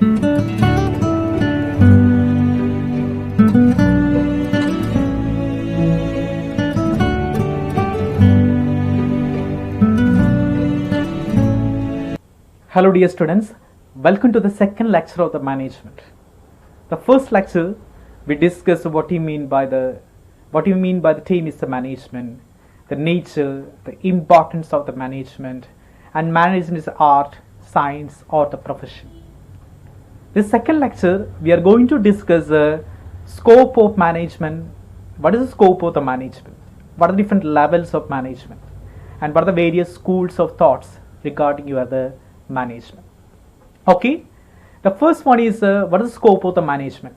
Hello dear students, welcome to the second lecture of the management. The first lecture we discussed what you mean by the team is the management, the nature, the importance of the management, and management is art, science, or the profession. This second lecture we are going to discuss the scope of management. What is the scope of the management? What are the different levels of management? And what are the various schools of thoughts regarding the management? Okay, the first one is what is the scope of the management?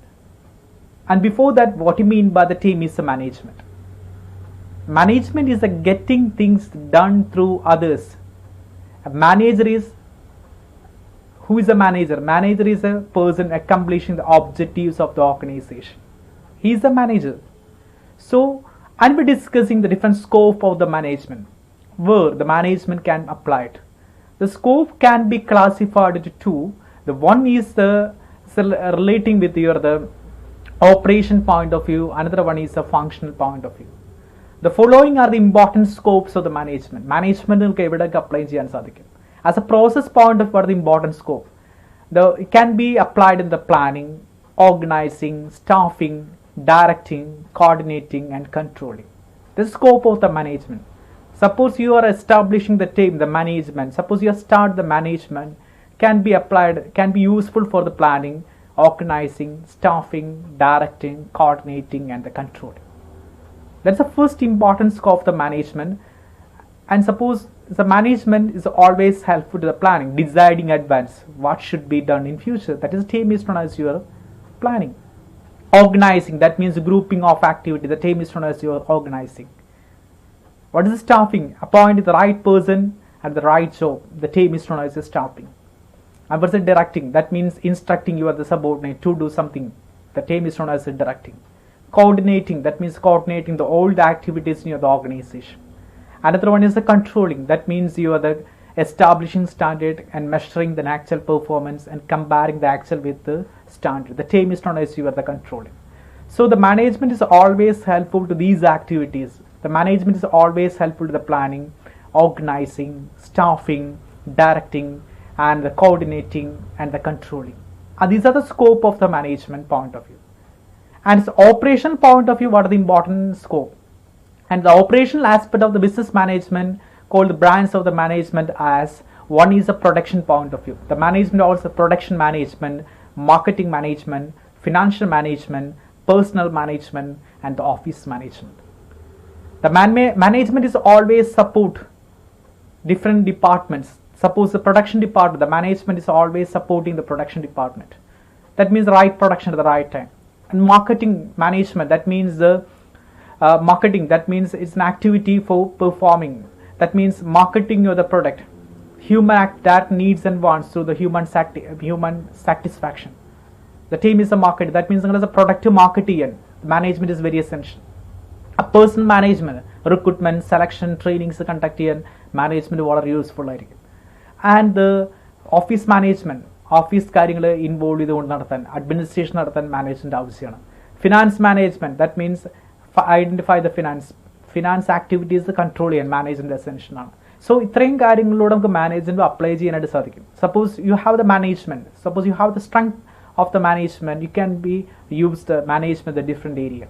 And before that, what you mean by the team is the management. Management is the getting things done through others. A manager is, who is a manager? Manager is a person accomplishing the objectives of the organization. He is the manager. So, and we're discussing the different scope of the management, where the management can apply it. The scope can be classified into two. The one is the relating with the operation point of view. Another one is the functional point of view. The following are the important scopes of the management. Management apply as a process point of what are the important scope. It can be applied in the planning, organizing, staffing, directing, coordinating, and controlling. The scope of the management. Suppose you are establishing the team, the management. Suppose you start the management, can be applied, can be useful for the planning, organizing, staffing, directing, coordinating, and the controlling. That's the first important scope of the management. And suppose the management is always helpful to the planning, deciding advance what should be done in future. That is the team is known as your planning. Organizing, that means grouping of activity. The team is known as your organizing. What is the staffing? Appoint the right person at the right job. The team is known as the staffing. And what's the directing? That means instructing the subordinate to do something. The team is known as the directing. Coordinating, that means coordinating all the activities in the organization. Another one is the controlling. That means you are the establishing standard and measuring the actual performance and comparing the actual with the standard. The team is known as the controlling. So the management is always helpful to these activities. The management is always helpful to the planning, organizing, staffing, directing, and the coordinating and the controlling. And these are the scope of the management point of view. And its operational point of view, what are the important scope? And the operational aspect of the business management called the branch of the management as one is the production point of view. The management also production management, marketing management, financial management, personal management, and the office management. The management is always support different departments. Suppose the production department, the management is always supporting the production department. That means the right production at the right time. And marketing management, that means the marketing, that means it's an activity for performing. That means marketing the product. Human act that needs and wants through the human satisfaction. The team is the market. That means there is a productive marketing. Management is very essential. A personal management, recruitment, selection, trainings conduct management വളരെ useful ആയിരിക്കും. And the office management, office കാര്യങ്ങൾ involve ചെയ്തുകൊണ്ട് നടത്താൻ, administration നടത്താൻ management ആവശ്യമാണ്. Finance management, that means identify the finance activities control ചെയ്യാൻ management എസെൻഷ്യലാണ്. So ഇത്രയും കാര്യങ്ങളിലൂടെ നമുക്ക് മാനേജ്മെന്റ് അപ്ലൈ ചെയ്യാനായിട്ട് സാധിക്കും. Suppose you have the management, suppose you have the strength of the management, you can be use the management the different area.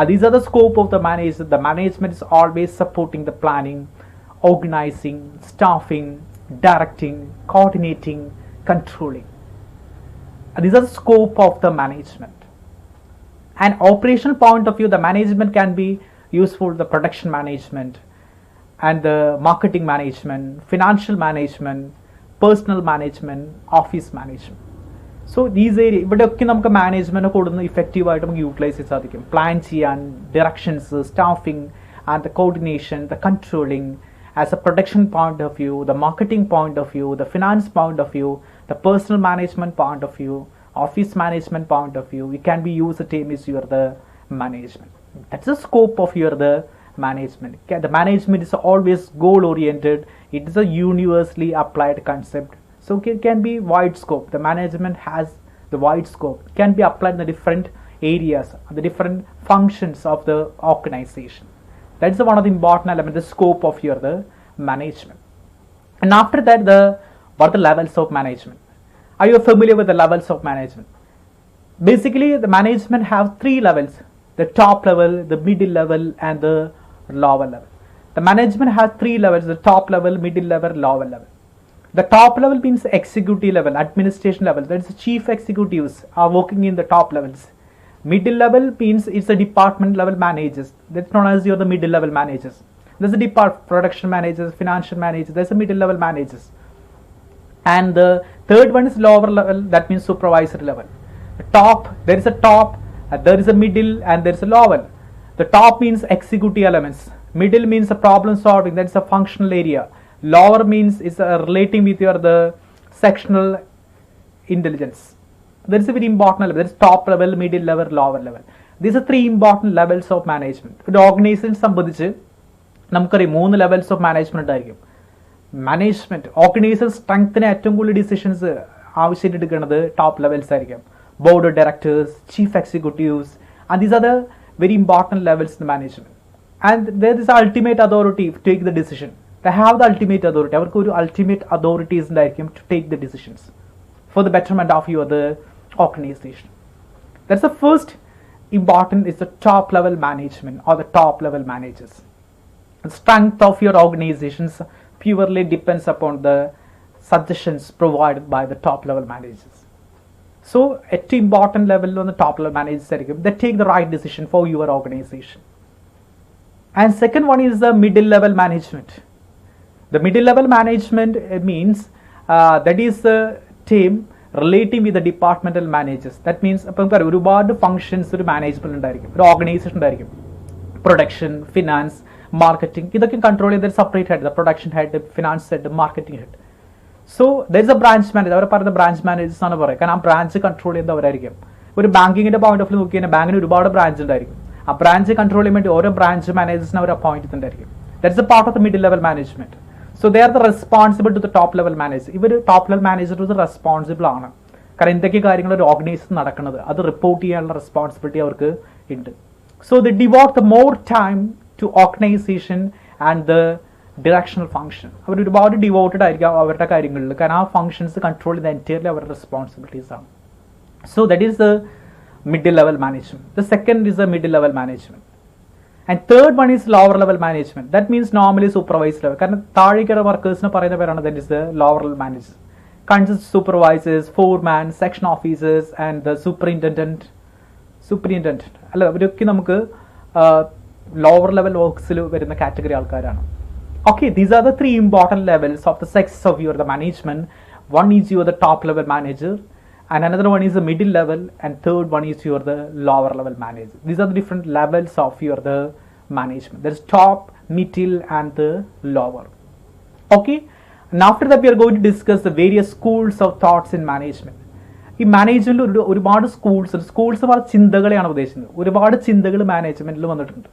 These are the scope of the management. The management is always supporting the planning, organizing, staffing, directing, coordinating, controlling. These are the scope of the management. And operational point of view, the management can be useful the production management and the marketing management, financial management, personal management, office management. So these area ഇവിടെയൊക്കെ നമുക്ക് management കൊടുന്ന് ഇഫക്റ്റീവായിട്ട് നമുക്ക് utilise ചെയ്യാൻ സാധിക്കും. Plan ചെയ്യാൻ, directions, staffing and the coordination, the controlling as A production point of view, the marketing point of view, the finance point of view, the personal management point of view, office management point of view. You can be used the term is your the management. That's the scope of your the management. The management is always goal oriented. It is a universally applied concept. So it can be wide scope. The management has the wide scope. It can be applied in the different areas, the different functions of the organization. That's one of the important elements, the scope of the management. And after that, what are the levels of management? Are you familiar with the levels of management? Basically, the management have three levels: the top level, the middle level, and the lower level. The management has three levels: the top level, middle level, lower level. The top level means executive level, administration level. That is, chief executives are working in the top levels. Middle level means it's the department level managers. That's known as the middle level managers. There's a production managers, financial managers. There's a middle level managers. And the third one is lower level. That means supervisory level. The top, there is a top, there is a middle, and there is a lower. The top means executive elements. Middle means a problem solving. That's a functional area. Lower means is relating with the sectional intelligence. There is a very important level. There is top level, middle level, lower level. These are three important levels of management. The organization സംബന്ധിച്ച് നമുക്കറിയാം 3 levels of management ആയിരിക്കും. Management, organization strength ഏറ്റവും കൂടുതൽ decisions ആവശ്യമായിട്ട് എടുക്കുന്നത് top levels ആയിരിക്കും. Board of directors, chief executives, and these are the very important levels in the management. And there is ultimate authority to take the decision. They have the ultimate authority. അവർക്ക് ഒരു ultimate authorities ഉണ്ടായിരിക്കും to take the decisions for the betterment of the organization. That's the first important is the top level management or the top level managers. The strength of your organizations purely depends upon the suggestions provided by the top level managers. So at important level on the top level managers, they take the right decision for your organization. And second one is the middle level management. The middle level management means that is the team relating with the departmental managers. That means ഒരുപാട് functions ഒരു management ഉണ്ടായിരിക്കും, ഒരു organization ഉണ്ടായിരിക്കും. Production, finance, marketing, ഇതൊക്കെ control ചെയ്ത separate head, the production head, finance head, marketing head. So there is a branch manager. അവർ പറയുന്ന branch managers ആണ് പറയുക. കാരണം ആ ബ്രാഞ്ച് കൺട്രോൾ ചെയ്യുന്നവരായിരിക്കും. ഒരു ബാങ്കിങ്ങിന്റെ പോയിന്റ് ഓഫ് വ്യൂ നോക്കി കഴിഞ്ഞാൽ ബാങ്കിന് ഒരുപാട് ബ്രാഞ്ച് ഉണ്ടായിരിക്കും. ആ ബ്രാഞ്ച് കൺട്രോൾ ചെയ്യാൻ വേണ്ടി ഓരോ ബ്രാഞ്ച് മാനേജേഴ്സിനെ അവർ അപ്പോയിന്റ് ചെയ്തിട്ടുണ്ടായിരിക്കും. That's a part of the middle level management. So they are the responsible to the top level manager. ഇവർ ടോപ്പ് ലെവൽ മാനേജർ റെസ്പോൺസിബിൾ ആണ്. കാരണം എന്തൊക്കെ കാര്യങ്ങൾ ഒരു ഓർഗനൈസേഷൻ നടക്കുന്നത് അത് റിപ്പോർട്ട് ചെയ്യാനുള്ള റെസ്പോൺസിബിലിറ്റി അവർക്ക് ഉണ്ട്. So they devote the more time to organisation and the directional function. അവർ ഒരുപാട് ഡിവോട്ടഡ് ആയിരിക്കും അവരുടെ കാര്യങ്ങളിൽ. കാരണം ആ ഫംഗ്ഷൻസ് കൺട്രോൾ ചെയ്യുന്ന എൻറ്റയർലി അവരുടെ റെസ്പോൺസിബിലിറ്റീസ് ആണ്. So that is the middle level management. The second is the middle level management. And third one is lower level management. That means normally supervise level. കാരണം താഴേക്കുള്ള വർക്കേഴ്സിനെ പറയുന്ന പേരാണ് that is the lower level manager. Consist supervisors, Forman, section officers and the superintendent അല്ല, അവരൊക്കെ നമുക്ക് lower level വർക്ക്സിൽ വരുന്ന category ആൾക്കാരാണ്. Okay, these are the three important levels of the success of the management. One is the top level manager, and another one is the middle level, and third one is the lower level manager. These are the different levels of the management. There is top, middle, and the lower. Okay, and after that we are going to discuss the various schools of thoughts in management. ഈ മാനേജ്മെന്റിൽ ഒരുപാട് schools ചിന്തകളെയാണ് ഉദ്ദേശിക്കുന്നത്. ഒരുപാട് ചിന്തകൾ മാനേജ്മെന്റിൽ വന്നിട്ടുണ്ട്.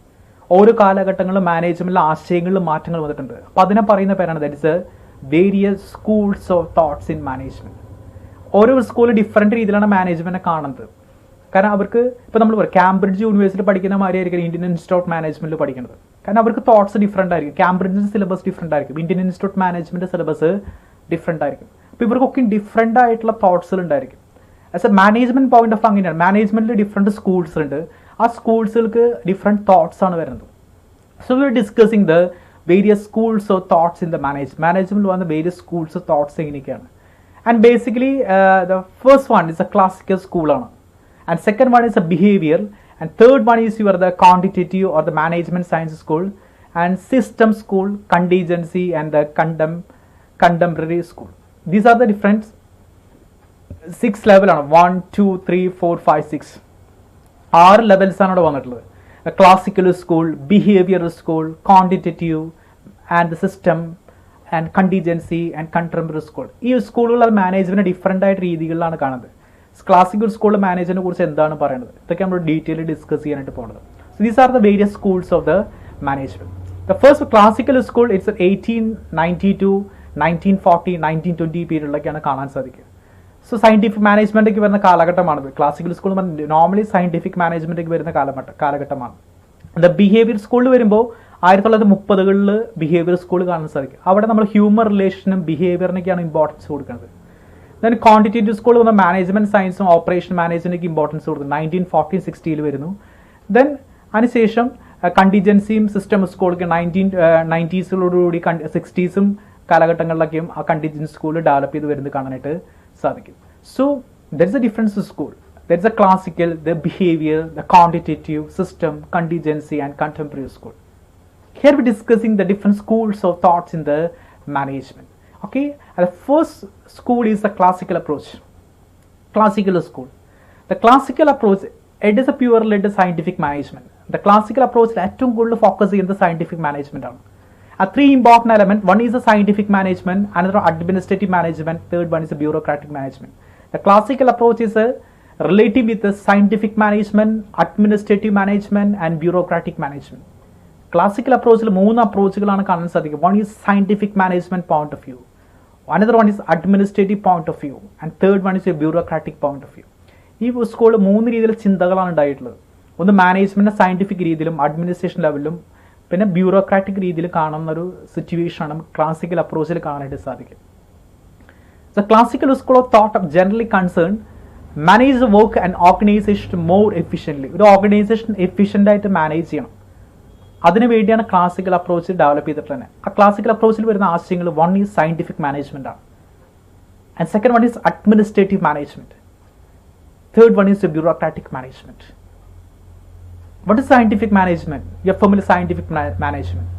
ഓരോ കാലഘട്ടങ്ങളിലും മാനേജ്മെന്റിലെ ആശയങ്ങളിലും മാറ്റങ്ങൾ വന്നിട്ടുണ്ട്. അപ്പം അതിനെ പറയുന്ന പേരാണ് that is various schools of thoughts in management. ഓരോ സ്കൂളിൽ ഡിഫറെൻറ്റ് രീതിയിലാണ് മാനേജ്മെന്റിനെ കാണുന്നത്. കാരണം അവർക്ക് ഇപ്പോൾ നമ്മൾ പറയും കാംബ്രിഡ്ജ് യൂണിവേഴ്സിറ്റി പഠിക്കുന്ന മാതിരിയായിരിക്കും ഇന്ത്യൻ ഇൻസ്റ്റിറ്റ്യൂട്ട് ഓഫ് മാനേജ്മെന്റിൽ പഠിക്കുന്നത്. കാരണം അവർക്ക് തോട്ട്സ് ഡിഫറെൻ്റ് ആയിരിക്കും. കാംബ്രിഡ്ജിൻ്റെ സിലബസ് ഡിഫറെൻ്റ് ആയിരിക്കും, Indian institute management syllabus different ആയിരിക്കും. അപ്പോൾ ഇവർക്കൊക്കെ ഡിഫറെൻ്റ് ആയിട്ടുള്ള തോട്ട്സുകൾ ഉണ്ടായിരിക്കും. As A management point of അങ്ങനെയാണ്. മാനേജ്മെന്റിൽ ഡിഫറെൻറ്റ് സ്കൂൾസ് ഉണ്ട്. ആ സ്കൂൾസുകൾക്ക് ഡിഫറെൻറ്റ് തോട്ട്സ് ആണ് വരുന്നത്. So we are discussing the various schools of thoughts in the management വന്ന വേരിയസ് സ്കൂൾസ് ഓഫ് തോട്ട്സ് എങ്ങനെയൊക്കെയാണ്. And basically the first one is a classical സ്കൂളാണ്, and second one is a behaviour, and third one is your the quantitative or the management science school, and system school, contingency and the contemporary school. These are the different 6 ലെവലാണ്. 1, 2, 3, 4, 5, 6 6 levels ആണ് ഇവിടെ വന്നിട്ടുള്ളത്. Classical school, behaviour school, quantitative and the system and contingency and contemporary school. ഈ സ്കൂളുകൾ management different ആയിട്ട് രീതികളിലാണ് കാണുന്നത്. Classical സ്കൂളിലെ മാനേജ്മെന്റിനെ കുറിച്ച് എന്താണ് പറയുന്നത്, ഇതൊക്കെ നമ്മൾ ഡീറ്റെയിൽ ഡിസ്കസ് ചെയ്യാനായിട്ട് പോകുന്നത്. So these are the various schools of the management. The first classical school it's 1892 1940-1920 പീരീഡിലൊക്കെയാണ് കാണാൻ സാധിക്കുക. സോ സയൻറ്റിഫിക് മാനേജ്മെൻറ്റൊക്കെ വരുന്ന കാലഘട്ടമാണത്. ക്ലാസിക്കൽ സ്കൂൾ നോർമലി സയൻറ്റിഫിക് മാനേജ്മെൻറ്റൊക്കെ വരുന്ന കാലഘട്ടമാണ്. ദ ബിഹേവിയർ സ്കൂളിൽ വരുമ്പോൾ 1930കളിൽ ബിഹേവിയർ സ്കൂൾ കാണാൻ സാധിക്കും. അവിടെ നമ്മൾ ഹ്യൂമൻ റിലേഷനും ബിഹേവിയറിനൊക്കെയാണ് ഇമ്പോർട്ടൻസ് കൊടുക്കുന്നത്. ദെൻ ക്വാണ്ടിറ്റേറ്റീവ് സ്കൂൾ വന്ന മാനേജ്മെൻറ്റ് സയൻസും ഓപ്പറേഷൻ മാനേജ്മെൻറ്റിനൊക്കെ ഇമ്പോർട്ടൻസ് കൊടുക്കുന്നത് 1940-60 വരുന്നു. ദെൻ അതിനുശേഷം കണ്ടിജൻസിയും സിസ്റ്റം സ്കൂൾക്ക് 1990s 60s കാലഘട്ടങ്ങളിലൊക്കെയും ആ കണ്ടിജൻസി സ്കൂൾ ഡെവലപ്പ് ചെയ്ത് വരുന്നത് കാണാനായിട്ട് സാധിക്കും. So there is A difference school. There is a classical, the behaviour, the quantitative, system, contingency and contemporary school. Here we're discussing the different schools of thoughts in the management. Okay, the first school is the classical approach. Classical school. The classical approach, it is a purely scientific management. The classical approach is ഏറ്റവും കൂടുതൽ focus ചെയ്യുന്നത് scientific management ആണ്. A three important element. One is the scientific management, another administrative management, third one is the bureaucratic management. The classical approach is related with the scientific management, administrative management and bureaucratic management. Classical അപ്രോച്ചിൽ 3 അപ്രോച്ചുകളാണ് കാണാൻ സാധിക്കുക. One is scientific management point of view, another one is administrative point of view and third one is a bureaucratic point of view. ഈ സ്കൂളിൽ 3 രീതിയിലുള്ള ചിന്തകളാണ് ഉണ്ടായിട്ടുള്ളത്. ഒന്ന് മാനേജ്മെൻറ്റ് സയൻറ്റിഫിക് രീതിയിലും അഡ്മിനിസ്ട്രേഷൻ ലെവലിലും പിന്നെ ബ്യൂറോക്രാറ്റിക് രീതിയിൽ കാണുന്ന ഒരു സിറ്റുവേഷനാണ് ക്ലാസിക്കൽ അപ്രോച്ചിൽ കാണാനായിട്ട് സാധിക്കും. The classical school of thought of generally concern manage the work and organisation more efficiently. ഒരു ഓർഗനൈസേഷൻ എഫിഷ്യൻ്റ് ആയിട്ട് മാനേജ് ചെയ്യണം, അതിനു വേണ്ടിയാണ് ക്ലാസിക്കൽ അപ്രോച്ച് ഡെവലപ്പ് ചെയ്തിട്ട് തന്നെ. ആ ക്ലാസിക്കൽ അപ്രോച്ചിൽ വരുന്ന ആശയങ്ങൾ വൺ ഈസ് സയൻറ്റിഫിക് മാനേജ്മെൻ്റ് ആണ്, and second one is administrative management, third one is bureaucratic management. What is scientific management? എഫ്എമ്മിൽ സയൻറ്റിഫിക് മാനേജ്മെൻറ്റ്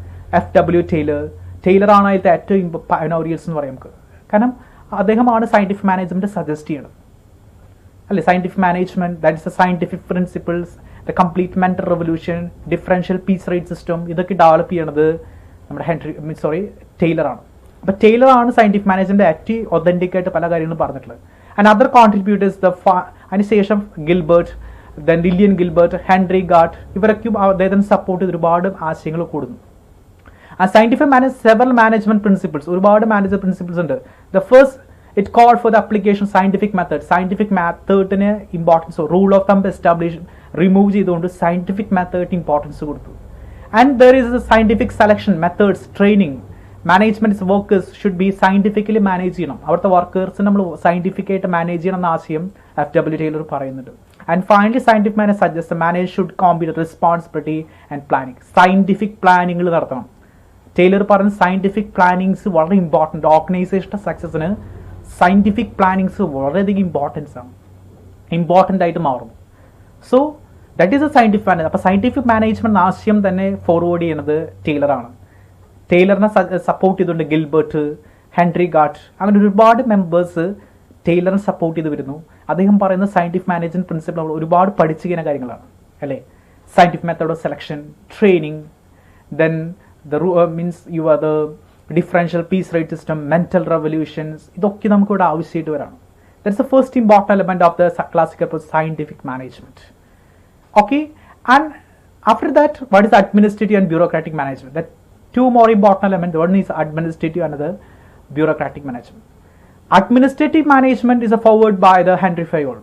FW ടൈലറാണ് അതിലത്തെ ഏറ്റവും പയനോറിയൽസ് എന്ന് പറയാം നമുക്ക്. കാരണം അദ്ദേഹമാണ് സയൻറ്റിഫിക് മാനേജ്മെൻറ്റ് സജസ്റ്റ് ചെയ്യണത് അല്ലേ. Scientific management, that is the scientific principles, the complete mental revolution, differential piece rate system, ഇതൊക്കെ ഡെവലപ്പ് ചെയ്യണത് നമ്മുടെ ടൈലറാണ്. അപ്പോൾ ടൈലറാണ് സയൻറ്റിഫിക് മാനേജ്മെൻറ്റ് ഏറ്റവും ഒതൻറ്റിക് ആയിട്ട് പല കാര്യങ്ങളും പറഞ്ഞിട്ടുള്ളത്. ആൻഡ് അതർ കോൺട്രിബ്യൂട്ടേഴ്സ് അതിനുശേഷം Gilbert, then Lillian Gilbert, Henry Gantt, ഇവരൊക്കെയും അദ്ദേഹത്തിന് സപ്പോർട്ട് ചെയ്ത് ഒരുപാട് ആശയങ്ങൾ കൂടുന്നു. ആ സയൻറ്റിഫിക് സെവറൽ മാനേജ്മെന്റ് പ്രിൻസിപ്പിൾസ്, ഒരുപാട് മാനേജ്മെന്റ് പ്രിൻസിപ്പിൾസ് ഉണ്ട്. The first it call for the application scientific method. Scientific മെത്തേഡിന് importance, rule of thumb establish remove ചെയ്തുകൊണ്ട് സയൻറ്റിഫിക് മെത്തേഡിന് ഇമ്പോർട്ടൻസ് കൊടുത്തു. And there is a scientific selection methods, training, management workers should be scientifically manage ചെയ്യണം. അവിടുത്തെ വർക്കേഴ്സിന് നമ്മൾ scientific ആയിട്ട് manage ചെയ്യണം എന്ന ആശയം FW ടൈലർ പറയുന്നുണ്ട്. And finally scientific manage suggest manage should combinate responsibility and planning. Scientific പ്ലാനിങ്ങൾ നടത്തണം. ടൈലർ പറഞ്ഞ സയൻറ്റിഫിക് പ്ലാനിങ്സ് വളരെ ഇമ്പോർട്ടൻറ്റ്. ഓർഗനൈസേഷൻ്റെ സക്സസിന് സയൻറ്റിഫിക് പ്ലാനിങ്സ് വളരെയധികം ഇമ്പോർട്ടൻ്റ് ആയിട്ട് മാറും. So that is a scientific manage. അപ്പോൾ സയൻറ്റിഫിക് മാനേജ്മെൻറ്റ് ആശയം തന്നെ ഫോർവേഡ് ചെയ്യുന്നത് ടൈലറാണ്. ടൈലറിനെ സപ്പോർട്ട് ചെയ്തുകൊണ്ട് ഗിൽബർട്ട്, ഹെൻറി ഗാർട്ട്, അങ്ങനെ ഒരുപാട് മെമ്പേഴ്സ് ടൈലറിനെ സപ്പോർട്ട് ചെയ്ത് വരുന്നു. അദ്ദേഹം പറയുന്ന സയൻറ്റിഫിക് മാനേജ്മെൻറ്റ് പ്രിൻസിപ്പിൾ നമ്മൾ ഒരുപാട് പഠിച്ചു ചെയ്യുന്ന കാര്യങ്ങളാണ് അല്ലേ. Scientific method of selection, training, then means the differential piece rate system, mental revolutions, ഇതൊക്കെ നമുക്ക് ഇവിടെ ആവശ്യമായിട്ട് വരാണ്. That's the first important element of the classical approach, scientific management. Okay, and after that, what is administrative and bureaucratic management? That two more important elements. One is administrative, another bureaucratic management. Administrative management is forwarded by the Henry Fayol.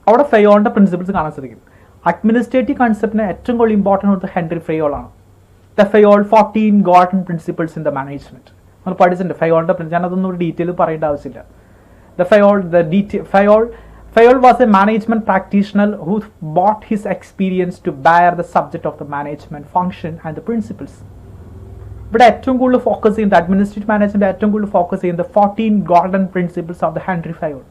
അവിടെ ഫയോളിൻ്റെ principles കാണാൻ സാധിക്കും. Administrative കൺസെപ്റ്റിന് ഏറ്റവും കൂടുതൽ important Henry ഫയോളാണ്. The Fayol 14 golden principles in the management നമ്മൾ പഠിച്ചിട്ടുണ്ട്. ഫയോളിൻ്റെ principle ഞാനതൊന്നും ഒരു ഡീറ്റെയിൽ പറയേണ്ട ആവശ്യമില്ല. Fayol was a management practitioner who brought his experience to bear the subject of the management function and the principles. ഇവിടെ ഏറ്റവും കൂടുതൽ ഫോക്കസ് ചെയ്യുന്നത് അഡ്മിനിസ്ട്രേറ്റീവ് മാനേജ്മെന്റ് ഏറ്റവും കൂടുതൽ ഫോക്കസ് ചെയ്യുന്നത് 14 golden principles of the Henry Fayol.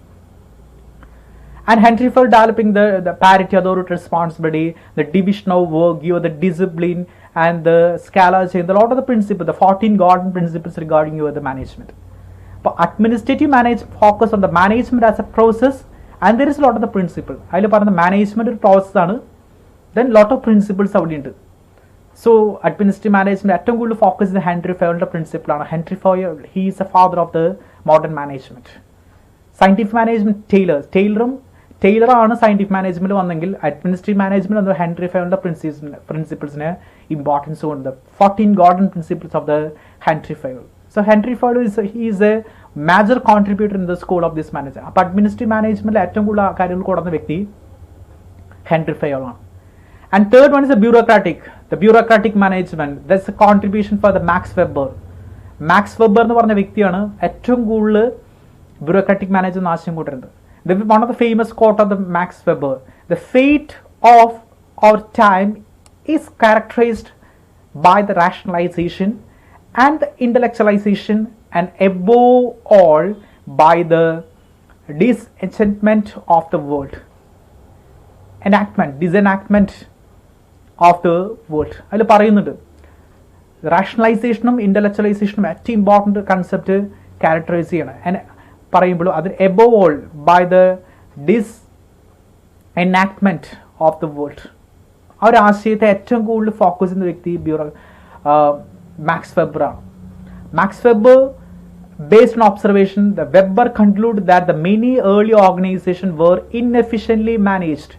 And Henry Fayol developing the parity, authority, responsibility, the division of work, the discipline, and the scala change, a lot of the principles, the 14 golden principles regarding the management. But administrative management focus on the management as a process, and there is a lot of the principle. അതിൽ പറഞ്ഞ management ഒരു process ആണ്, then lot of principles അവിടെ ഉണ്ട്. So administrative management ഏറ്റവും കൂടുതൽ focus ചെയ്യുന്ന Henry ഫയോളിന്റെ പ്രിൻസിപ്പിൾ ആണ്. Henry Fayol he is the father of the modern management. Scientific management ടൈലറാണ് സയന്റിഫിക് മാനേജ്മെന്റ് വന്നെങ്കിൽ അഡ്മിനിസ്ട്രേറ്റീവ് മാനേജ്മെന്റ് എന്ന ഹെൻറി ഫയോളിന്റെ പ്രിൻസിപ്പിൾസിന് ഇമ്പോർട്ടൻസ് കൊടുത്തത് 14 golden principles of the Henry Fayol. So Henry Ford is a major contributor in the school of this management. അപ്പോൾ administrative മാനേജ്മെന്റിൽ ഏറ്റവും കൂടുതൽ കാര്യങ്ങൾ കൊടുക്കുന്ന വ്യക്തി ഹെൻറി ഫയോൾ ആണ്. And third one is the bureaucratic management. That's a contribution for the Max Weber. Max Weber എന്ന് പറഞ്ഞ വ്യക്തിയാണ് ഏറ്റവും കൂടുതൽ ബ്യൂറോക്രാറ്റിക് മാനേജ്മെന്റ് ആശയം കൂട്ടുന്നത്. One of the famous quote of the Max Weber: "The fate of our time is characterized by the rationalization and the intellectualization, and above all by the disenchantment of the world." Disenactment of the world. അതിൽ പറയുന്നുണ്ട് റാഷണലൈസേഷനും ഇൻ്റലക്ച്വലൈസേഷനും ഏറ്റവും important concept characterise ചെയ്യണം. പറയുമ്പോഴും അതിന് above all by the enactment of the world. ആ ഒരു ആശയത്തെ ഏറ്റവും കൂടുതൽ ഫോക്കസ് ചെയ്യുന്ന വ്യക്തി മാക്സ് വെബറാണ്. Max Weber, based on observation, the Weber concluded that the many early organizations were inefficiently managed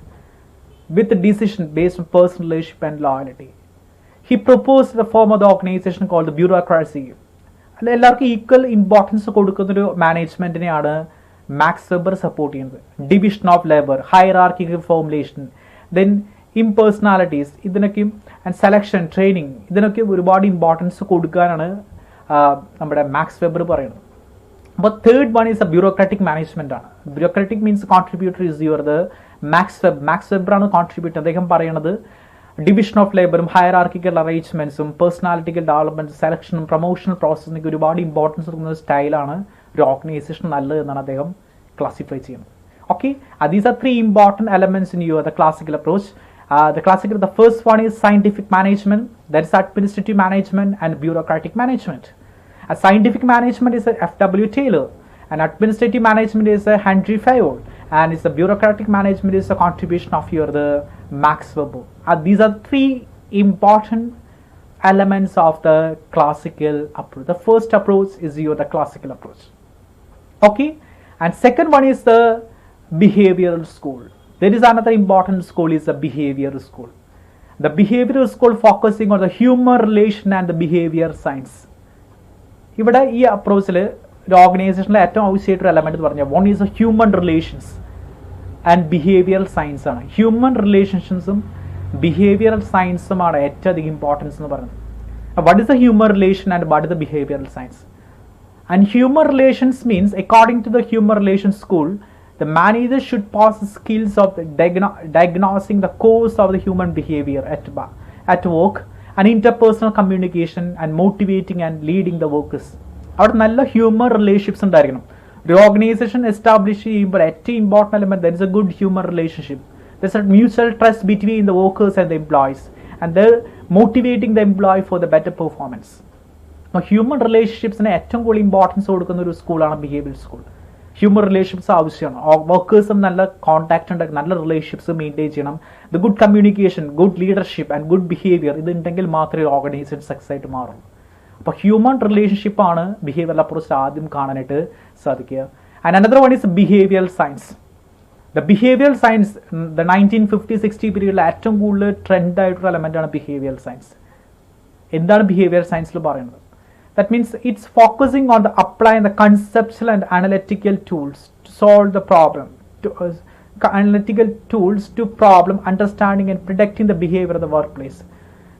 with decision based on personal relationship and loyalty. He proposed the form of the organization called the bureaucracy. എല്ലാവർക്കും equal importance കൊടുക്കുന്നൊരു മാനേജ്മെൻറ്റിനെയാണ് Max Weber support ചെയ്യുന്നത്. Division of labour, hierarchical formulation, then impersonalities, ഇതിനൊക്കെയും and selection, training, ഇതിനൊക്കെ ഒരുപാട് importance കൊടുക്കാനാണ് നമ്മുടെ Max Weber പറയുന്നത്. അപ്പോൾ third one is a bureaucratic management ആണ്. Bureaucratic means contributor is your the Max വെബറാണ് കോൺട്രിബ്യൂട്ടർ. അദ്ദേഹം പറയുന്നത് ഡിവിഷൻ ഓഫ് ലേബറും ഹയറാർക്കിക്കൽ അറേഞ്ച്മെന്റ്സും പേഴ്സണാലിറ്റിക്കൽ ഡെവലപ്മെന്റ്, സെലക്ഷനും പ്രൊമോഷണൽ പ്രോസസ്സിനൊക്കെ ഒരുപാട് ഇമ്പോർട്ടൻസ് കൊടുക്കുന്ന സ്റ്റൈലാണ് ഒരു ഓർഗനൈസേഷൻ നല്ലത് എന്നാണ് അദ്ദേഹം ക്ലാസിഫൈ ചെയ്യുന്നത്. Okay, these are 3 important elements in the classical approach. The first one is scientific management, that is administrative management and bureaucratic management. Scientific management is F.W. Taylor, and administrative management is Henry Fayol, and the bureaucratic management is a contribution of the Max Weber. These are 3 important elements of the classical approach. The first approach is the classical approach. Okay, and second one is the behavioral school. There is another important school, is the behavioral school. The behavioral school focusing on the human relation and the behavior science. ഇവിടെ ഈ അപ്രോച്ചിൽ ഒരു ഓർഗനൈസേഷനിലെ ഏറ്റവും ആവശ്യമായിട്ടൊരു element എന്ന് പറഞ്ഞാൽ one is a human relations and behavioural science ആണ്. Human റിലേഷൻസും behavioural സയൻസുമാണ് ഏറ്റവും അധികം ഇമ്പോർട്ടൻസ് എന്ന് പറയുന്നത്. What is a human relation and what is a behavioural science? And human relations means, according to the human relation school, the manager should possess skills of diagnosing the cause of the human behavior at work, and interpersonal communication, and motivating and leading the workers. അവിടെ നല്ല human relationships ഉണ്ടായിരിക്കണം. ഒരു organisation establish ചെയ്യുമ്പോൾ ഏറ്റവും important element there is A good human relationship. There is A mutual trust between the workers and the employees, and there motivating the employee for the better performance. അപ്പോൾ human റിലേഷൻഷിപ്സിന് ഏറ്റവും കൂടുതൽ importance കൊടുക്കുന്ന ഒരു സ്കൂളാണ് behaviour school. Human relationships ആവശ്യമാണ്. വർക്കേഴ്സും നല്ല contact ഉണ്ട്, നല്ല റിലേഷൻഷിപ്സ് മെയിൻറ്റെയിൻ ചെയ്യണം. The good communication, good leadership and good behaviour, ഇത് ഉണ്ടെങ്കിൽ മാത്രമേ ഓർഗനൈസേഷൻ സക്സസ് ആയിട്ട് മാറും. അപ്പോൾ ഹ്യൂമൻ റിലേഷൻഷിപ്പാണ് ബിഹേവിയറൽ അപ്രോച്ച് ആദ്യം കാണാനായിട്ട് സാധിക്കുക. And another one is behavioural science. The behavioural science the 1950-60 പീരീഡിൽ ഏറ്റവും കൂടുതൽ ട്രെൻഡ് ആയിട്ടുള്ള എലമെൻ്റാണ് ബിഹേവിയറൽ സയൻസ്. എന്താണ് ബിഹേവിയറൽ സയൻസിൽ പറയുന്നത്? That means it's focusing on the applying the conceptual and analytical tools to solve the problem, analytical tools to problem understanding and predicting the behavior of the workplace.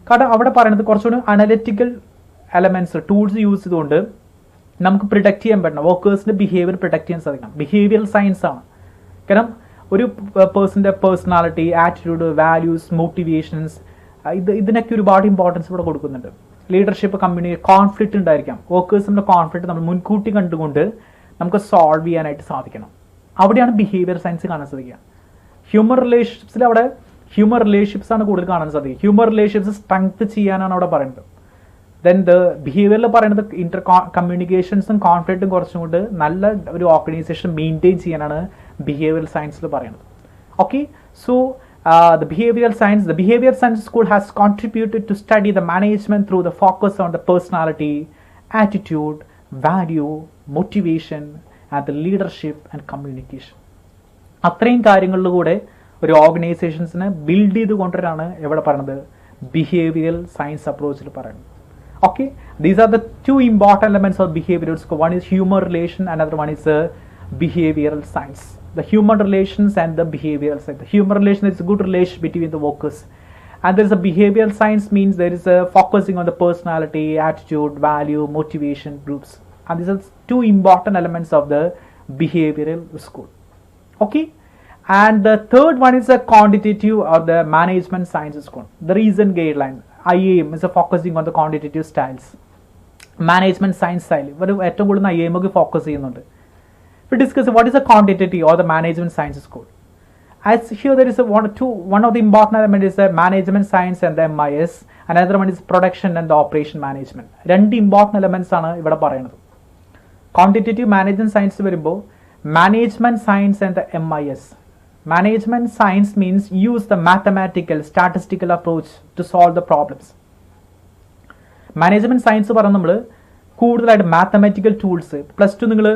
കാരണം അവിടെ പറയുന്നത് കുറച്ചുകൂടി analytical elements tools use ചെയ്തുകൊണ്ട് നമുക്ക് predict ചെയ്യാൻ പറ്റണം, വർക്കേഴ്സിന്റെ behaviour predict ചെയ്യാൻ സാധിക്കണം. ബിഹേവിയറൽ സയൻസ് ആണ്. കാരണം ഒരു പേഴ്സന്റെ പേഴ്സണാലിറ്റി, ആറ്റിറ്റ്യൂഡ്, വാല്യൂസ്, മോട്ടിവേഷൻസ്, ഇതിനൊക്കെ ഒരുപാട് ഇമ്പോർട്ടൻസ് ഇവിടെ കൊടുക്കുന്നുണ്ട്. ലീഡർഷിപ്പ്, കോൺഫ്ലിക്റ്റ് ഉണ്ടായിരിക്കാം. വർക്കേഴ്സിൻ്റെ കോൺഫ്ലിക്റ്റ് നമ്മൾ മുൻകൂട്ടി കണ്ടുകൊണ്ട് നമുക്ക് സോൾവ് ചെയ്യാനായിട്ട് സാധിക്കണം. അവിടെയാണ് ബിഹേവിയർ സയൻസ് കാണാൻ സാധിക്കുക. ഹ്യൂമൻ റിലേഷൻഷിപ്സിൽ അവിടെ ഹ്യൂമൻ റിലേഷൻഷിപ്സ് ആണ് കൂടുതൽ കാണാൻ സാധിക്കുക. ഹ്യൂമൻ റിലേഷൻഷിപ്സ് സ്ട്രെങ്ത് ചെയ്യാനാണ് അവിടെ പറയുന്നത്. ദെൻ ദ ബിഹേവിയറിൽ പറയുന്നത് ഇന്റർ കമ്മ്യൂണിക്കേഷൻസും കോൺഫ്ലിക്റ്റും കുറച്ചും കൊണ്ട് നല്ല ഒരു ഓർഗനൈസേഷൻ മെയിൻറ്റെയിൻ ചെയ്യാനാണ് ബിഹേവിയറൽ സയൻസിൽ പറയുന്നത്. Okay, so the behavioral science school has contributed to study the management through the focus on the personality, attitude, value, motivation, and the leadership and communication. അത്രയും കാര്യങ്ങളിലൂടെ ഒരു ഓർഗനൈസേഷൻസിനെ ബിൽഡ് ചെയ്ത് കൊണ്ടുവരാനാണ് എവിടെ പറയുന്നത് ബിഹേവിയറൽ സയൻസ് അപ്രോച്ചിൽ പറയുന്നത്. Okay, these are the two important elements of behavioral score. One is human relation, another one is behavioral science. The human relations and the behavioral science. The human relation is a good relation between the workers, and there is a behavioral science means there is a focusing on the personality, attitude, value, motivation groups, and these are two important elements of the behavioral school. Okay, and the third one is a quantitative or the management sciences school. The recent guideline IAM is a focusing on the quantitative styles. Management science style ഇവർ ഏറ്റവും കൂടുതൽ IAM ഒക്കെ focus ചെയ്യുന്നുണ്ട്. We discuss what is the quantitative or the management sciences school. As here there is one of the important elements is the management science and the MIS. Another one is production and the operation management. രണ്ട് important elements ആണ് ഇവിടെ പറയുന്നത്. Quantitative management science വരുമ്പോൾ management science and the MIS. Management science means use the mathematical, statistical approach to solve the problems. Management science പറഞ്ഞാൽ നമ്മൾ കൂടുതലായിട്ട് mathematical tools plus two നിങ്ങൾ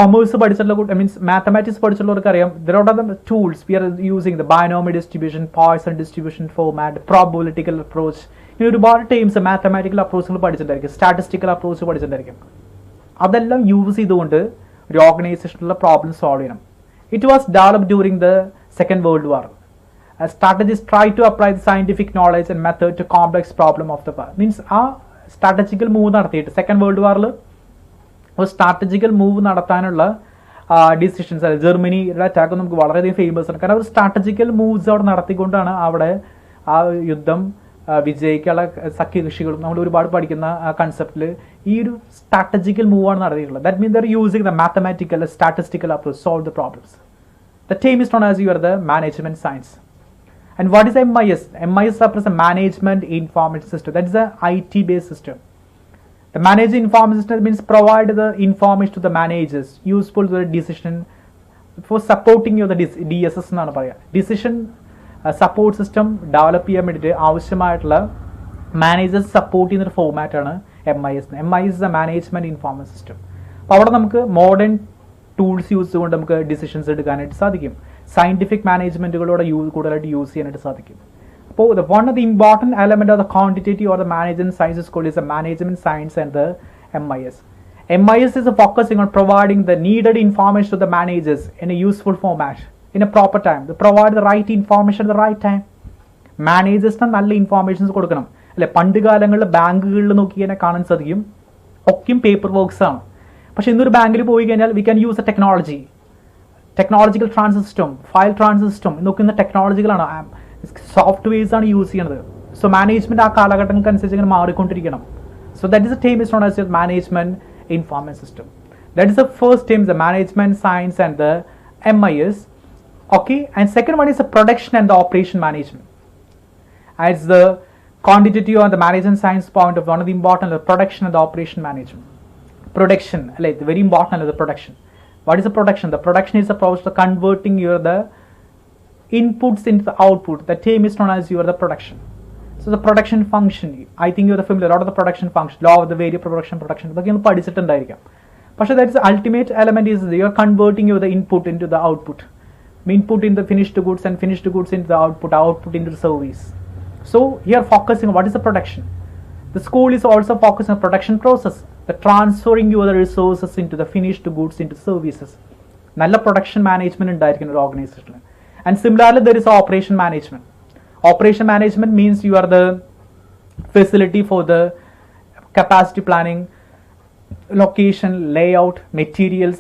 commerce പഠിച്ചിട്ടുള്ള മീൻസ് മാത്തമാറ്റിക്സ് പഠിച്ചിട്ടുള്ളവർക്ക് അറിയാം there are the tools we are using the binomial distribution, Poisson distribution format, probabilitical approach. ഇങ്ങനെ ഒരുപാട് times mathematical അപ്രോച്ചുകൾ പഠിച്ചിട്ടുണ്ടായിരിക്കും, statistical approach പഠിച്ചിട്ടുണ്ടായിരിക്കും. അതെല്ലാം use ചെയ്തുകൊണ്ട് ഒരു ഓർഗനൈസേഷനിലുള്ള പ്രോബ്ലം സോൾവ് ചെയ്യണം. It was developed during the Second World War. Strategists try to apply the scientific knowledge and method to complex problem of the war. Means ആ strategical move നടത്തിയിട്ട് second world വാറിൽ ഒരു strategical move നടത്താനുള്ള decisions, ജർമ്മനിയുടെ attack നമുക്ക് വളരെയധികം famous ആണ്. കാരണം ഒരു സ്ട്രാറ്റജിക്കൽ മൂവ്സ് അവിടെ നടത്തിക്കൊണ്ടാണ് അവിടെ ആ യുദ്ധം വിജയിക്കാനുള്ള സഖ്യകക്ഷികളും നമ്മൾ ഒരുപാട് പഠിക്കുന്ന കൺസെപ്റ്റിൽ ഈ ഒരു സ്ട്രാറ്റജിക്കൽ മൂവാണ് നടത്തിയിട്ടുള്ളത്. That mean there using the mathematical statistical approach solve the problems. The term is known as the management science. And what is MIS? MIS represents a management information system. That is a IT based system. The management information system means provide the information to the managers useful to the decision for supporting the DSS എന്നാണ് പറയുക. Decision support system develop ചെയ്യാൻ വേണ്ടിയിട്ട് ആവശ്യമായിട്ടുള്ള managers support ചെയ്യുന്നൊരു ഫോമാറ്റാണ് MIS. MIS is a management information system. അപ്പോൾ അവിടെ നമുക്ക് modern tools use ചെയ്തുകൊണ്ട് നമുക്ക് ഡിസിഷൻസ് എടുക്കാനായിട്ട് സാധിക്കും. സയൻറ്റിഫിക് മാനേജ്മെൻറ്റുകളോടെ കൂടുതലായിട്ട് യൂസ് ചെയ്യാനായിട്ട് സാധിക്കും. അപ്പോൾ one of the important element of the quantitative or the management sciences called is the management science and the MIS. MIS is focusing on providing the needed information to the managers in a useful format, in a proper time. To provide the right information at the right time. മാനേജേഴ്സിന് നല്ല informations കൊടുക്കണം അല്ലെ. പണ്ട് കാലങ്ങളിൽ ബാങ്കുകളിൽ നോക്കി കഴിഞ്ഞാൽ കാണാൻ സാധിക്കും ഒക്കെയും പേപ്പർ വർക്ക്സ് ആണ്. പക്ഷെ ഇന്നൊരു ബാങ്കിൽ പോയി കഴിഞ്ഞാൽ we can use a technological transfer system, file transfer system നോക്കുന്ന ടെക്നോളജികളാണ്, സോഫ്റ്റ്വെയർസ് ആണ് യൂസ് ചെയ്യുന്നത്. സോ മാനേജ്മെന്റ് ആ കാലഘട്ടങ്ങൾക്ക് അനുസരിച്ച് ഇങ്ങനെ മാറിക്കൊണ്ടിരിക്കണം. So that is a term is known as management information system. That is the first term, the management science and the MIS. Okay, and second one is the production and the operation management. As the quantitative or the management science point of one of the important, the production and the operation management. Production, like very important, the production. What is the production? The production is the process of converting the inputs into the output. The term is known as the production. So the production function, I think you're familiar. A lot of the production function, law of the variable production. But that is the ultimate element is you're converting the input into the output. Input in the finished goods and finished goods into the output into the service. So here focusing on what is the production. The school is also focusing on production process, the transferring the resources into the finished goods into services. Nalla production management ഉണ്ടായിരിക്കുന്ന ഒരു ഓർഗനൈസേഷനിൽ. And similarly there is operation management. Operation management means you are the facility for the capacity planning, location, layout, materials,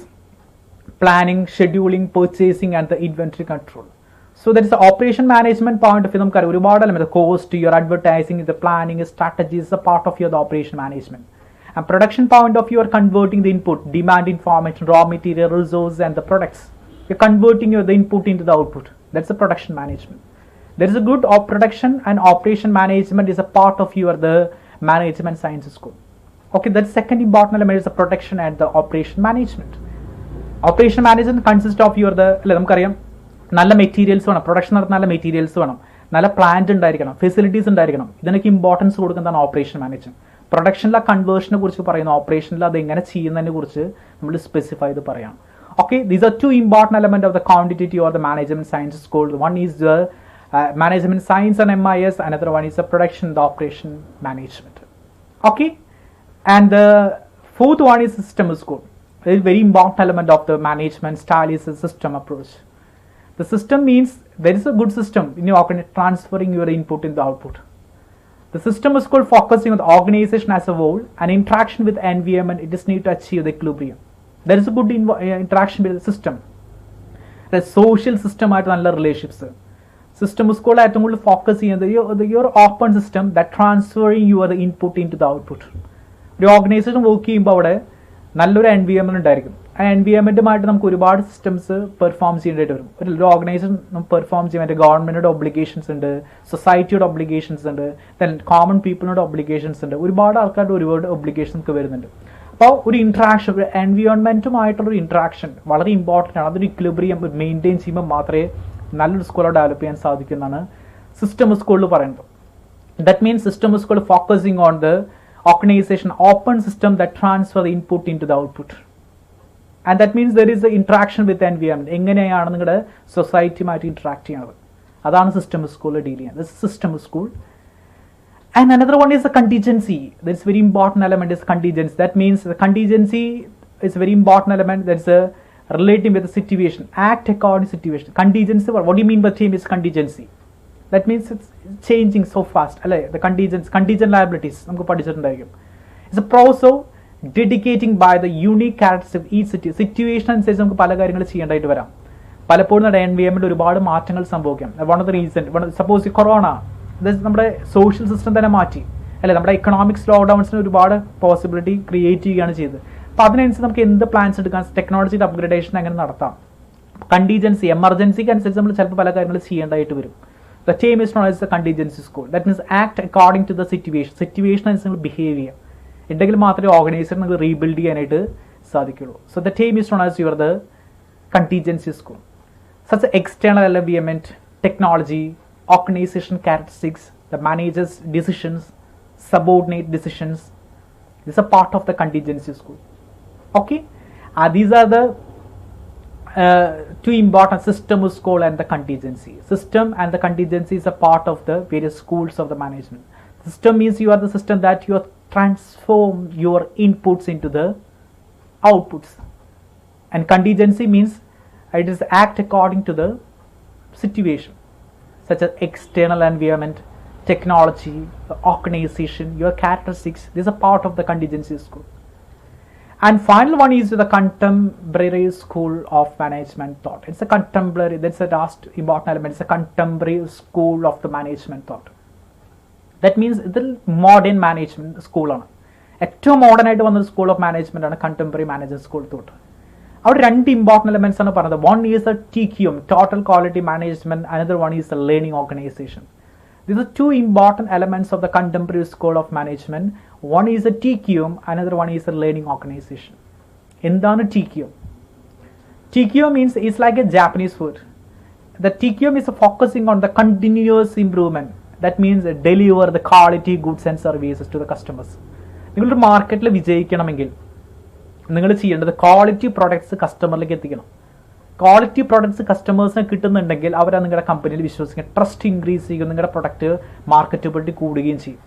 planning, scheduling, purchasing and the inventory control. So that is the operation management point of view. നമുക്ക് ഒരുപാട് element, the cost, your advertising, the planning, strategy is a part of your the operation management. And production point of view, you are converting the input, demand information, raw material, resource and the products. You're converting the input into the output. That's the production management. There is a good production and operation management is a part of your the management sciences school. Okay, that's second important element is the production and the operation management. Operation management consists of your the നമുക്കറിയാം നല്ല materials വേണം, production നടത്തുന്ന നല്ല materials വേണം, നല്ല plant ഉണ്ടായിരിക്കണം, facilities ഉണ്ടായിരിക്കണം. ഇതിനൊക്കെ ഇമ്പോർട്ടൻസ് കൊടുക്കുന്നതാണ് ഓപ്പറേഷൻ മാനേജ്മെന്റ്. പ്രൊഡക്ഷനിലെ കൺവേർഷനെ കുറിച്ച് പറയുന്നു, ഓപ്പറേഷനിൽ അത് എങ്ങനെ ചെയ്യുന്നതിനെ കുറിച്ച് നമ്മൾ സ്പെസിഫൈ ചെയ്ത് പറയാം. Okay, these are two important elements of the quantitative or the management sciences called. One is the management science and MIS, another one is the production and the operation management. Okay. And the fourth one is system school. A very important element of the management style is the system approach. The system means there is a good system in your transferring your input in the output. The system is called focusing on the organization as a whole and interaction with the environment. It is need to achieve the equilibrium. There is a good interaction with the system. The social system ആയിട്ട് നല്ല relationships system school ഏറ്റവും കൂടുതൽ focus ചെയ്യുന്നത് your open system that transferring your input into the output. ഒരു organisation work ചെയ്യുമ്പോൾ അവിടെ നല്ലൊരു environment ഉണ്ടായിരിക്കും. ആ എൻവയോൺമെന്റുമായിട്ട് നമുക്ക് ഒരുപാട് സിസ്റ്റംസ് പെർഫോം ചെയ്യേണ്ടതായിട്ട് വരും. ഒരു ഓർഗനൈസേഷൻ പെർഫോം ചെയ്യാൻ വേണ്ടി ഗവൺമെന്റിന്റെ ഒബ്ലിഗേഷൻസ് ഉണ്ട്, സൊസൈറ്റിയുടെ ഒബ്ലിഗേഷൻസ് ഉണ്ട്, ദെൻ കോമൺ പീപ്പിളിനോട് ഒബ്ലിഗേഷൻസ് ഉണ്ട്, ഒരുപാട് ആൾക്കാരുടെ ഒരുപാട് ഒബ്ലിഗേഷൻസ് ഒക്കെ വരുന്നുണ്ട്. അപ്പോൾ ഒരു ഇൻട്രാക്ഷൻ, ഒരു എൻവയോൺമെന്റുമായിട്ടുള്ളൊരു ഇൻട്രാക്ഷൻ വളരെ ഇമ്പോർട്ടൻ്റ് ആണ്. അതൊരു ഇക്വിലിബ്രിയം മെയിൻറ്റെയിൻ ചെയ്യുമ്പോൾ മാത്രമേ നല്ലൊരു സ്കൂൾ ഡെവലപ്പ് ചെയ്യാൻ സാധിക്കുമെന്നാണ് സിസ്റ്റം സ്കൂളിൽ പറയുന്നത്. That means system school focusing on the organization open system that transfer the input into the output, and that means there is the interaction with the environment. എങ്ങനെയാണ് നിങ്ങളുടെ സൊസൈറ്റിയുമായിട്ട് interact ചെയ്യുന്നത്, അതാണ് system സ്കൂളിൽ deal ചെയ്യുന്നത്. This system school. And another one is the contingency. This very important element is contingency. That means the contingency is a very important element. That's a relating with the situation. Act according to situation. Contingency. What do you mean by term is contingency? That means it's changing so fast. The contingent liabilities. It's a process of dedicating by the unique characteristics of each situation. അനുസരിച്ച് നമുക്ക് പല കാര്യങ്ങൾ ചെയ്യേണ്ടതായിട്ട് വരാം. പലപ്പോഴും നമ്മുടെ environment ഒരുപാട് മാറ്റങ്ങൾ സംഭവിക്കാം. One of the reason, suppose corona നമ്മുടെ സോഷ്യൽ സിസ്റ്റം തന്നെ മാറ്റി, അല്ലെ നമ്മുടെ എക്കണോമിക് സ്ലോ ഡൗൺസിന് ഒരുപാട് പോസിബിലിറ്റി ക്രിയേറ്റ് ചെയ്യുകയാണ് ചെയ്തത്. അപ്പോൾ അതിനനുസരിച്ച് നമുക്ക് എന്ത് പ്ലാൻസ് എടുക്കാം, ടെക്നോളജിയുടെ അപ്ഗ്രഡേഷൻ എങ്ങനെ നടത്താം, കണ്ടീജൻസി എമർജൻസിക്ക് അനുസരിച്ച് നമ്മൾ ചിലപ്പോൾ പല കാര്യങ്ങൾ ചെയ്യേണ്ടതായിട്ട് വരും. The term is known as the contingency school. That means act according to the situation. Situation അനുസരിച്ച് ബിഹേവ് ചെയ്യുക. ഉണ്ടെങ്കിൽ മാത്രമേ ഓർഗനൈസേഷൻ നിങ്ങൾ റീബിൽഡ് ചെയ്യാനായിട്ട് സാധിക്കുള്ളൂ. So the term is known as the contingency school. Such as external environment, technology, organization characteristics, the manager's decisions, subordinate decisions. This is a part of the contingency school. Okay, these are the two important: system school and the contingency. System and the contingency is a part of the various schools of the management. System means you are the system that you transform your inputs into the outputs, and contingency means it is act according to the situation, such as external environment, technology, organization, your characteristics. This is a part of the contingency school. And final one is the contemporary school of management thought. It's a contemporary, that's the last important element. It's a contemporary school of the management thought. That means the modern management school ആണ്. ഏറ്റവും modern ആയിട്ട് വന്നൊരു school of management ആണ് contemporary management school thought. അവിടെ രണ്ട് important elements ആണ് പറഞ്ഞത്. One is the TQM, total quality management. Another one is the learning organisation. These are two important elements of the contemporary school of management. One is the TQM, another one is the learning organization. എന്താണ് TQM? TQM means it's like a Japanese word. The TQM is focusing on the continuous improvement. That means deliver the quality goods and services to the customers. നിങ്ങളുടെ മാർക്കറ്റിൽ വിജയിക്കണമെങ്കിൽ നിങ്ങൾ ചെയ്യേണ്ടത് quality products കസ്റ്റമറിലേക്ക് എത്തിക്കണം. Quality products കസ്റ്റമേഴ്സിനെ കിട്ടുന്നുണ്ടെങ്കിൽ അവരെ നിങ്ങളുടെ കമ്പനിയിൽ വിശ്വസിക്കുക, ട്രസ്റ്റ് ഇൻക്രീസ് ചെയ്യും, നിങ്ങളുടെ പ്രൊഡക്റ്റ് മാർക്കറ്റബിലിറ്റി കൂടുകയും ചെയ്യും.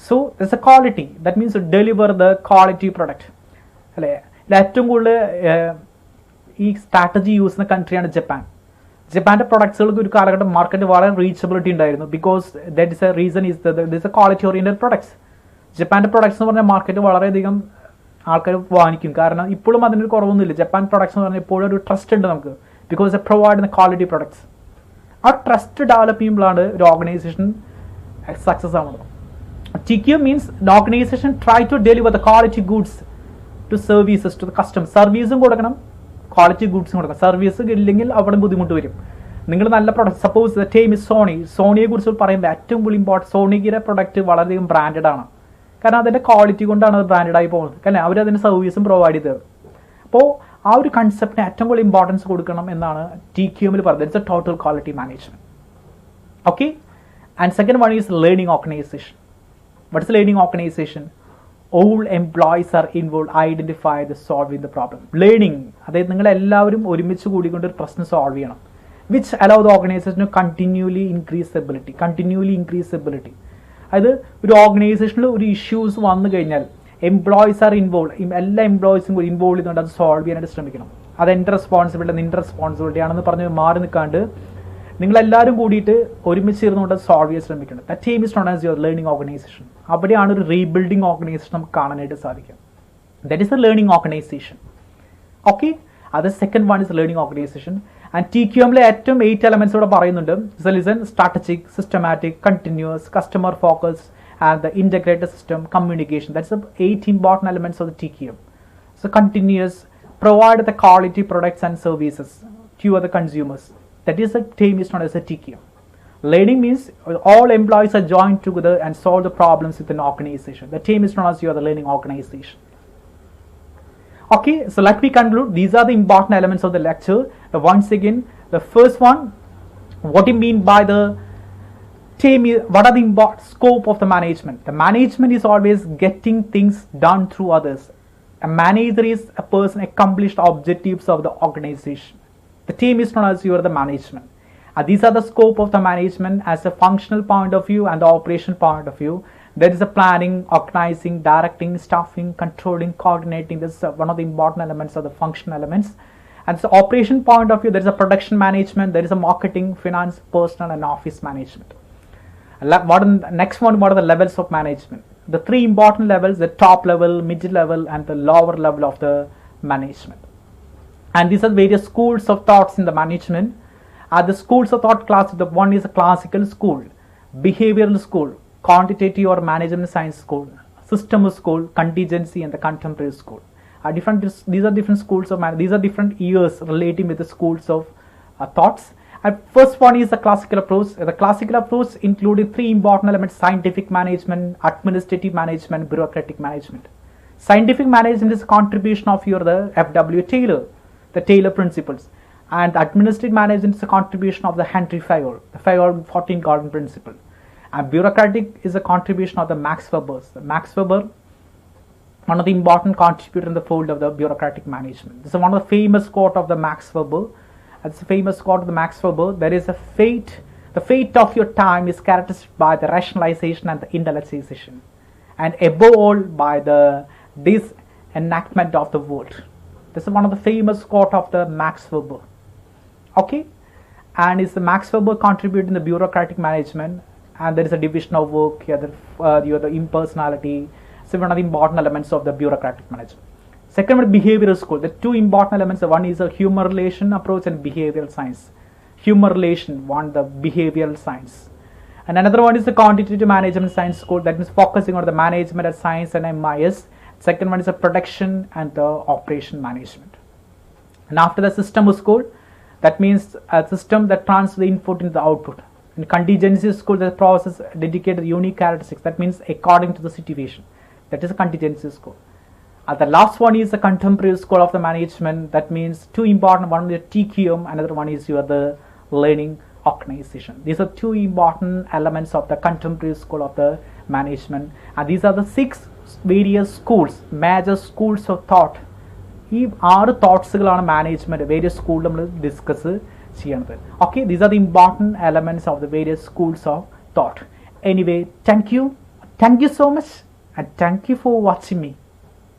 So it's A quality. That means deliver the quality product, അല്ലേ? ഇതിൽ ഏറ്റവും കൂടുതൽ ഈ സ്ട്രാറ്റജി യൂസ് ചെയ്യുന്ന കൺട്രിയാണ് ജപ്പാൻ. ജപ്പാൻ്റെ പ്രൊഡക്ട്സുകൾക്ക് ഒരു കാലഘട്ടം മാർക്കറ്റ് വളരെ റീച്ചബിലിറ്റി ഉണ്ടായിരുന്നു. Because that is a reason is this a quality oriented products. ജപ്പാൻ്റെ പ്രൊഡക്ട്സ് എന്ന് പറഞ്ഞാൽ മാർക്കറ്റ് വളരെയധികം ആൾക്കാർ വാങ്ങിക്കും. കാരണം ഇപ്പോഴും അതിനൊരു കുറവൊന്നുമില്ല. ജപ്പാൻ പ്രൊഡക്ട്സ് എന്ന് പറഞ്ഞാൽ ഇപ്പോഴും ഒരു ട്രസ്റ്റ് ഉണ്ട് നമുക്ക്, because A provide the quality products. ആ ട്രസ്റ്റ് ഡെവലപ്പ് ചെയ്യുമ്പോഴാണ് ഒരു ഓർഗനൈസേഷൻ സക്സസ് ആവുന്നത്. TQM means the organization try to deliver the quality goods to services to the customer. സർവീസും കൊടുക്കണം, ക്വാളിറ്റി ഗുഡ്സും കൊടുക്കണം. സർവീസ് ഇല്ലെങ്കിൽ അവിടെ ബുദ്ധിമുട്ട് വരും. നിങ്ങൾ നല്ല product, suppose the time is Sony. സോണിയെ കുറിച്ച് പറയുമ്പോൾ ഏറ്റവും കൂടുതൽ ഇമ്പോർട്ടൻറ്റ്, സോണിയുടെ പ്രൊഡക്റ്റ് വളരെയധികം ബ്രാൻഡഡ് ആണ്. കാരണം അതിൻ്റെ ക്വാളിറ്റി കൊണ്ടാണ് അത് ബ്രാൻഡായി പോകുന്നത്. കാരണം അവർ അതിൻ്റെ സർവീസും പ്രൊവൈഡ് ചെയ്തത്. അപ്പോൾ ആ ഒരു കൺസെപ്റ്റിന് ഏറ്റവും കൂടുതൽ ഇമ്പോർട്ടൻസ് കൊടുക്കണം എന്നാണ് TQM പറഞ്ഞത്. It's A total quality management. Okay. And second one is learning organisation. What is learning organization? All employees are involved, identify the solving the problem. Learning, അതായത് നിങ്ങൾ എല്ലാവരും ഒരുമിച്ച് കൂടിക്കൊണ്ട് ഒരു പ്രശ്നം സോൾവ് ചെയ്യണം. Which allow the organization to continually increase ability. അതായത് ഒരു ഓർഗനൈസേഷനിൽ ഒരു ഇഷ്യൂസ് വന്നു കഴിഞ്ഞാൽ എംപ്ലോയീസ് ആർ ഇൻവോൾവ്, എല്ലാ എംപ്ലോയീസും കൂടി ഇൻവോൾവ് ചെയ്തുകൊണ്ട് അത് സോൾവ് ചെയ്യാനായിട്ട് ശ്രമിക്കണം. അത് എൻ്റെ റെസ്പോൺസിബിലിറ്റി, നിൻ്റെ റെസ്പോൺസിബിലിറ്റി ആണെന്ന് പറഞ്ഞ് മാറി നിൽക്കാണ്ട് നിങ്ങളെല്ലാവരും കൂടിയിട്ട് ഒരുമിച്ച് ഇരുന്നുകൊണ്ട് സോൾവ് ചെയ്യാൻ ശ്രമിക്കണം. The team is known as your learning organisation. അവിടെയാണ് ഒരു റീബിൽഡിംഗ് ഓർഗനൈസേഷൻ നമുക്ക് കാണാനായിട്ട് സാധിക്കും. That is a learning organisation. Okay, അത് second one is learning organisation. And TQMലെ ഏറ്റവും 8 എലമെന്റ്സ് ഇവിടെ പറയുന്നുണ്ട്. Listen, strategic, systematic, continuous, customer focus and the integrated system, communication. That's the 8 important elements of the TQM. So continuous, provide the quality products and services to other consumers. That is the team is known as a TQM. Learning means all employees are joined together and solve the problems within an organization. The team is known as your learning organization. Okay, so let me conclude. These are the important elements of the lecture. Once again, the first one, what do you mean by the team? What are the scope of the management? The management is always getting things done through others. A manager is a person accomplished objectives of the organization. The team is known as you are the management. And these are the scope of the management as a functional point of view and the operation point of view. There is a planning, organizing, directing, staffing, controlling, coordinating. This is one of the important elements of the functional elements. And the operation point of view, there is a production management, there is a marketing, finance, personal and office management. Next one, what are the levels of management? The 3 important levels, the top level, mid level and the lower level of the management. And these are various schools of thoughts in the management. The schools of thought class, the one is a classical school, behavioral school, quantitative or management science school, system school, contingency and the contemporary school. These are different schools of these are different years relating with the schools of thoughts. First one is the classical approach. The classical approach included 3 important elements: scientific management, administrative management, bureaucratic management. Scientific management is a contribution of the F.W. Taylor, the Taylor principles, and the administrative management is a contribution of the Henry Fayol, the Fayol 14 Garden principle. And bureaucratic is a contribution of the Max Weber. The Max Weber, one of the important contributors in the fold of the bureaucratic management. This is one of the famous quote of the Max Weber. It's a famous quote of the Max Weber. There is a fate. The fate of your time is characterized by the rationalization and the intellectualization, and above all by the disenactment of the world. This is one of the famous quote of the Max Weber. Okay, and is the Max Weber contributed in the bureaucratic management, and there is a division of work here. You have the impersonality. So one of the important elements of the bureaucratic management. Second one, behavioral school. The 2 important elements. One is a human relation approach and behavioral science. Human relation, one the behavioral science. And another one is the quantitative management science school. That means focusing on the management of science and MIS. Second one is the production and the operation management. And after the system school, that means a system that transfers the input into the output. In contingency school, the process dedicated to unique characteristics. That means according to the situation. That is a contingency school. The last one is the contemporary school of the management. That means 2 important. One is the TQM, another one is the learning organization. These are 2 important elements of the contemporary school of the management. And these are the 6 various schools, major schools of thought. ഈ 6 തോട്ട്സുകളാണ് management various സ്കൂളിൽ നമ്മൾ discuss ചെയ്യണത്. Okay, these are the important elements of the various schools of thought. Anyway, thank you so much and thank you for watching me.